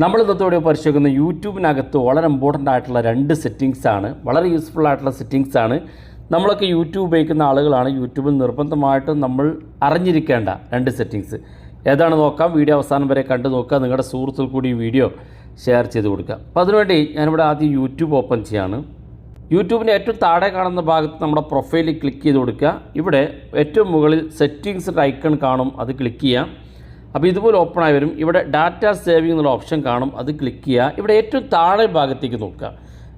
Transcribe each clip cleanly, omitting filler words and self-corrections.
നമ്മൾ ഇന്നത്തോടെ പരിശോധിക്കുന്ന യൂട്യൂബിനകത്ത് വളരെ ഇമ്പോർട്ടൻ്റ് ആയിട്ടുള്ള രണ്ട് സെറ്റിങ്സാണ്, വളരെ യൂസ്ഫുൾ ആയിട്ടുള്ള സെറ്റിങ്സാണ്. നമ്മളൊക്കെ യൂട്യൂബ് ഉപയോഗിക്കുന്ന ആളുകളാണ്. യൂട്യൂബിൽ നിർബന്ധമായിട്ടും നമ്മൾ അറിഞ്ഞിരിക്കേണ്ട രണ്ട് സെറ്റിങ്സ് ഏതാണ് നോക്കാം. വീഡിയോ അവസാനം വരെ കണ്ടു നോക്കുക. നിങ്ങളുടെ സുഹൃത്തുക്കൾ കൂടി ഈ വീഡിയോ ഷെയർ ചെയ്ത് കൊടുക്കുക. അപ്പോൾ അതിനുവേണ്ടി ഞാനിവിടെ ആദ്യം യൂട്യൂബ് ഓപ്പൺ ചെയ്യാണ്. യൂട്യൂബിൻ്റെ ഏറ്റവും താഴെ കാണുന്ന ഭാഗത്ത് നമ്മുടെ പ്രൊഫൈലിൽ ക്ലിക്ക് ചെയ്ത് കൊടുക്കുക. ഇവിടെ ഏറ്റവും മുകളിൽ സെറ്റിങ്സിൻ്റെ ഐക്കൺ കാണും, അത് ക്ലിക്ക് ചെയ്യാം. അപ്പോൾ ഇതുപോലെ ഓപ്പൺ ആയി വരും. ഇവിടെ ഡാറ്റ സേവിംഗ് എന്നുള്ള ഓപ്ഷൻ കാണും, അത് ക്ലിക്ക് ചെയ്യുക. ഇവിടെ ഏറ്റവും താഴെ ഭാഗത്തേക്ക് നോക്കുക,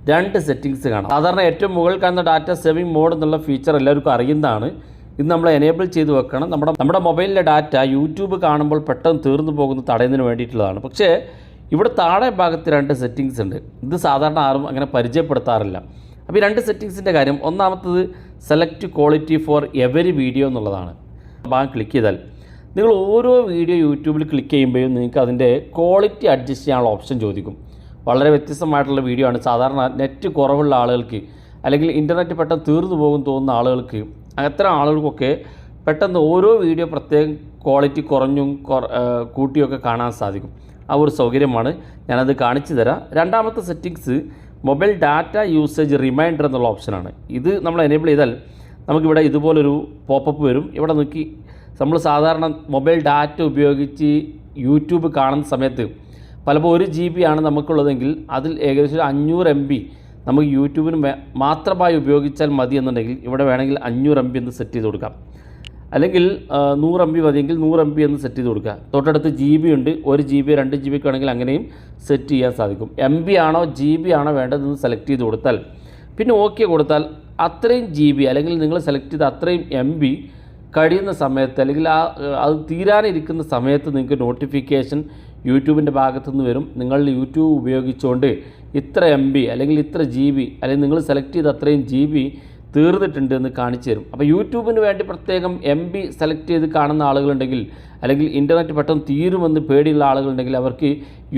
രണ്ട് സെറ്റിങ്സ് കാണാം. സാധാരണ ഏറ്റവും മുകളിൽ കാണുന്ന ഡാറ്റ സേവിംഗ് മോഡ് എന്നുള്ള ഫീച്ചർ എല്ലാവർക്കും അറിയുന്നതാണ്. ഇത് നമ്മൾ എനേബിൾ ചെയ്ത് വെക്കണം. നമ്മുടെ മൊബൈലിലെ ഡാറ്റ യൂട്യൂബ് കാണുമ്പോൾ പെട്ടെന്ന് തീർന്നു പോകുന്നത് തടയുന്നതിന് വേണ്ടിയിട്ടുള്ളതാണ്. പക്ഷേ ഇവിടെ താഴെ ഭാഗത്ത് രണ്ട് സെറ്റിങ്സ് ഉണ്ട്. ഇത് സാധാരണ ആരും അങ്ങനെ പരിചയപ്പെടുത്താറില്ല. അപ്പോൾ ഈ രണ്ട് സെറ്റിങ്സിൻ്റെ കാര്യം, ഒന്നാമത്തത് select quality for every video എന്നുള്ളതാണ്. ഭാഗം ക്ലിക്ക് ചെയ്താൽ നിങ്ങൾ ഓരോ വീഡിയോ യൂട്യൂബിൽ ക്ലിക്ക് ചെയ്യുമ്പോഴും നിങ്ങൾക്ക് അതിൻ്റെ ക്വാളിറ്റി അഡ്ജസ്റ്റ് ചെയ്യാനുള്ള ഓപ്ഷൻ ചോദിക്കും. വളരെ വ്യത്യസ്തമായിട്ടുള്ള വീഡിയോ ആണ്. സാധാരണ നെറ്റ് കുറവുള്ള ആളുകൾക്ക് അല്ലെങ്കിൽ ഇൻ്റർനെറ്റ് പെട്ടെന്ന് തീർന്നു പോകും തോന്നുന്ന ആളുകൾക്ക്, അത്തരം ആളുകൾക്കൊക്കെ പെട്ടെന്ന് ഓരോ വീഡിയോ പ്രത്യേകം ക്വാളിറ്റി കുറഞ്ഞും കൂട്ടിയൊക്കെ കാണാൻ സാധിക്കും. ആ ഒരു സൗകര്യമാണ്, ഞാനത് കാണിച്ചു തരാം. രണ്ടാമത്തെ settings mobile data usage reminder എന്നുള്ള ഓപ്ഷനാണ്. ഇത് നമ്മൾ എനേബിൾ ചെയ്താൽ നമുക്കിവിടെ ഇതുപോലൊരു പോപ്പപ്പ് വരും. ഇവിടെ നോക്കി നമ്മൾ സാധാരണ മൊബൈൽ ഡാറ്റ ഉപയോഗിച്ച് യൂട്യൂബ് കാണുന്ന സമയത്ത് പലപ്പോൾ 1 GB ആണ് നമുക്കുള്ളതെങ്കിൽ അതിൽ ഏകദേശം 500 MB നമുക്ക് യൂട്യൂബിന് മാത്രമായി ഉപയോഗിച്ചാൽ മതി എന്നുണ്ടെങ്കിൽ ഇവിടെ വേണമെങ്കിൽ 500 MB എന്ന് സെറ്റ് ചെയ്ത് കൊടുക്കാം. അല്ലെങ്കിൽ 100 MB മതിയെങ്കിൽ 100 MB എന്ന് സെറ്റ് ചെയ്ത് കൊടുക്കുക. തൊട്ടടുത്ത് GB ഉണ്ട്, 1 GB 2 GB ആണെങ്കിൽ അങ്ങനെയും സെറ്റ് ചെയ്യാൻ സാധിക്കും. MB ആണോ GB ആണോ വേണ്ടതെന്ന് സെലക്ട് ചെയ്ത് കൊടുത്താൽ പിന്നെ ഓക്കെ കൊടുത്താൽ അത്രയും GB അല്ലെങ്കിൽ നിങ്ങൾ സെലക്ട് ചെയ്ത അത്രയും MB കഴിയുന്ന സമയത്ത് അല്ലെങ്കിൽ അത് തീരാനിരിക്കുന്ന സമയത്ത് നിങ്ങൾക്ക് നോട്ടിഫിക്കേഷൻ യൂട്യൂബിൻ്റെ ഭാഗത്തുനിന്ന് വരും. നിങ്ങൾ യൂട്യൂബ് ഉപയോഗിച്ചുകൊണ്ട് ഇത്ര MB അല്ലെങ്കിൽ ഇത്ര GB അല്ലെങ്കിൽ നിങ്ങൾ സെലക്ട് ചെയ്ത അത്രയും GB തീർന്നിട്ടുണ്ട് എന്ന് കാണിച്ചു തരും. അപ്പോൾ യൂട്യൂബിന് വേണ്ടി പ്രത്യേകം MB സെലക്ട് ചെയ്ത് കാണുന്ന ആളുകളുണ്ടെങ്കിൽ അല്ലെങ്കിൽ ഇൻ്റർനെറ്റ് പെട്ടെന്ന് തീരുമെന്ന് പേടിയുള്ള ആളുകളുണ്ടെങ്കിൽ അവർക്ക്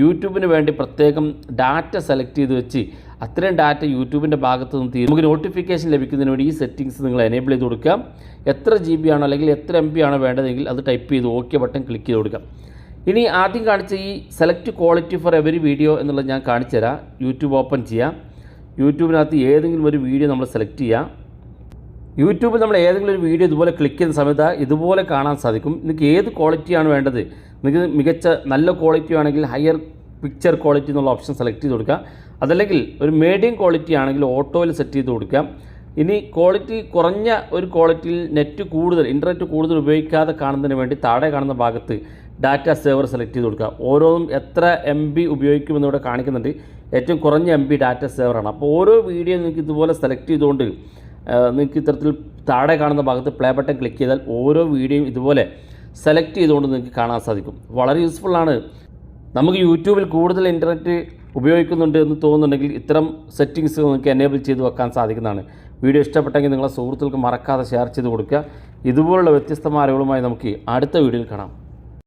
യൂട്യൂബിന് വേണ്ടി പ്രത്യേകം ഡാറ്റ സെലക്ട് ചെയ്ത് വെച്ച് അത്രയും ഡാറ്റ യൂട്യൂബിൻ്റെ ഭാഗത്ത് നിന്ന് തീരും നമുക്ക് നോട്ടിഫിക്കേഷൻ ലഭിക്കുന്നതിന് വേണ്ടി ഈ സെറ്റിങ്സ് നിങ്ങൾ എനേബിൾ ചെയ്ത് കൊടുക്കുക. എത്ര GB ആണോ അല്ലെങ്കിൽ എത്ര MB ആണോ വേണ്ടതെങ്കിൽ അത് ടൈപ്പ് ചെയ്ത് ഓക്കെ ബട്ടൺ ക്ലിക്ക് ചെയ്ത് കൊടുക്കുക. ഇനി ആദ്യം കാണിച്ച ഈ select quality for every video എന്നുള്ളത് ഞാൻ കാണിച്ചു തരാം. യൂട്യൂബ് ഓപ്പൺ ചെയ്യാം. യൂട്യൂബിനകത്ത് ഏതെങ്കിലും ഒരു വീഡിയോ നമ്മൾ സെലക്ട് ചെയ്യാം. യൂട്യൂബിൽ നമ്മൾ ഏതെങ്കിലും ഒരു വീഡിയോ ഇതുപോലെ ക്ലിക്ക് ചെയ്യുന്ന സമയത്ത് ഇതുപോലെ കാണാൻ സാധിക്കും. നിങ്ങൾക്ക് ഏത് ക്വാളിറ്റിയാണ് വേണ്ടത്, നിങ്ങൾക്ക് മികച്ച നല്ല ക്വാളിറ്റി ആണെങ്കിൽ ഹയർ പിക്ചർ ക്വാളിറ്റി എന്നുള്ള ഓപ്ഷൻ സെലക്ട് ചെയ്ത് കൊടുക്കുക. അതല്ലെങ്കിൽ ഒരു മീഡിയം ക്വാളിറ്റി ആണെങ്കിൽ ഓട്ടോയിൽ സെറ്റ് ചെയ്ത് കൊടുക്കാം. ഇനി ക്വാളിറ്റി കുറഞ്ഞ ഒരു ക്വാളിറ്റിയിൽ ഇൻ്റർനെറ്റ് കൂടുതൽ ഉപയോഗിക്കാതെ കാണുന്നതിന് വേണ്ടി താഴെ കാണുന്ന ഭാഗത്ത് ഡാറ്റ സേവർ സെലക്ട് ചെയ്ത് കൊടുക്കുക. ഓരോന്നും എത്ര MB ഉപയോഗിക്കുമെന്നിവിടെ കാണിക്കുന്നുണ്ട്. ഏറ്റവും കുറഞ്ഞ MB ഡാറ്റ സേവറാണ്. അപ്പോൾ ഓരോ വീഡിയോ നിങ്ങൾക്ക് ഇതുപോലെ സെലക്ട് ചെയ്തുകൊണ്ട് നിങ്ങൾക്ക് ഇത്തരത്തിൽ താഴെ കാണുന്ന ഭാഗത്ത് പ്ലേ ബട്ടൺ ക്ലിക്ക് ചെയ്താൽ ഓരോ വീഡിയോയും ഇതുപോലെ സെലക്ട് ചെയ്തുകൊണ്ട് നിങ്ങൾക്ക് കാണാൻ സാധിക്കും. വളരെ യൂസ്ഫുള്ളാണ്. നമുക്ക് യൂട്യൂബിൽ കൂടുതൽ ഇൻ്റർനെറ്റ് ഉപയോഗിക്കുന്നുണ്ട് എന്ന് തോന്നുന്നുണ്ടെങ്കിൽ ഇത്തരം സെറ്റിങ്സ് നിങ്ങൾക്ക് എനേബിൾ ചെയ്ത് വെക്കാൻ സാധിക്കുന്നതാണ്. വീഡിയോ ഇഷ്ടപ്പെട്ടെങ്കിൽ നിങ്ങളെ സുഹൃത്തുക്കൾക്ക് മറക്കാതെ ഷെയർ ചെയ്ത് കൊടുക്കുക. ഇതുപോലുള്ള വ്യത്യസ്തമായ അറിവുകളുമായി നമുക്ക് അടുത്ത വീഡിയോയിൽ കാണാം.